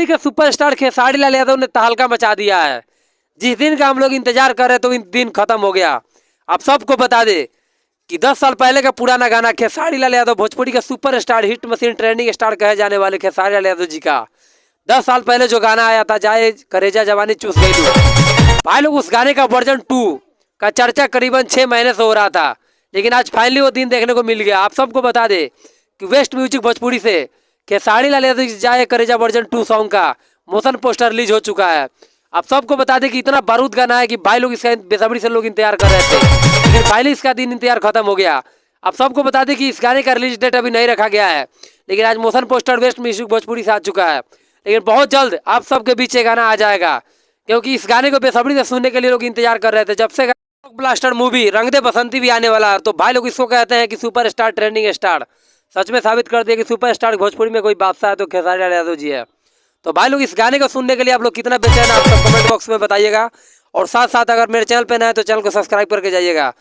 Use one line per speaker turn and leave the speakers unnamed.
भोजपुरी के सुपरस्टार खेसारी लाल यादव ने तहलका मचा दिया है। जिस दिन का हम लोग इंतजार कर रहे थे वो दिन खत्म हो गया। आप सबको बता दे कि 10 साल पहले का पुराना गाना खेसारी लाल यादव भोजपुरी के superstar hit machine trending star कहे जाने वाले खेसारी लाल यादव जी का 10 साल पहले जो गाना आया था जाए करेजा जवानी चूस गई भाई लोग, उस गाने का वर्जन 2 का चर्चा करीबन 6 महीने से हो रहा था, लेकिन आज फाइनली वो दिन देखने को मिल गया। आप सबको बता दे कि वेस्ट म्यूजिक भोजपुरी से खेसारी लाल यादव जी जाए करेजा वर्जन 2 सॉन्ग का मोशन पोस्टर रिलीज हो चुका है। आप सबको बता दें कि इतना बारूद गाना है कि भाई लोग इसका बेसब्री से लोग इंतजार कर रहे थे, लेकिन फाइनली इसका दिन इंतजार खत्म हो गया। आप सबको बता दें कि इस गाने का रिलीज डेट अभी नहीं रखा गया है, लेकिन आज motion poster West Music Bhojpuri से आ चुका है। लेकिन बहुत जल्द आप सबके बीच ये गाना आ जाएगा, क्योंकि इस गाने को बेसब्री से सुनने के लिए लोग इंतजार कर रहे थे। जब से ब्लास्टर मूवी रंग दे बसंती भी आने वाला है, तो भाई लोग इसको कहते हैं कि सुपरस्टार ट्रेंडिंग स्टार सच में साबित कर दिया कि सुपरस्टार भोजपुरी में कोई बादशाह है तो खेसारी लाल यादव जी है। तो भाई लोग इस गाने को सुनने के लिए आप लोग कितना बेचैन हैं आप सब कमेंट बॉक्स में बताइएगा, और साथ साथ अगर मेरे चैनल पे नए हैं तो चैनल को सब्सक्राइब करके जाइएगा।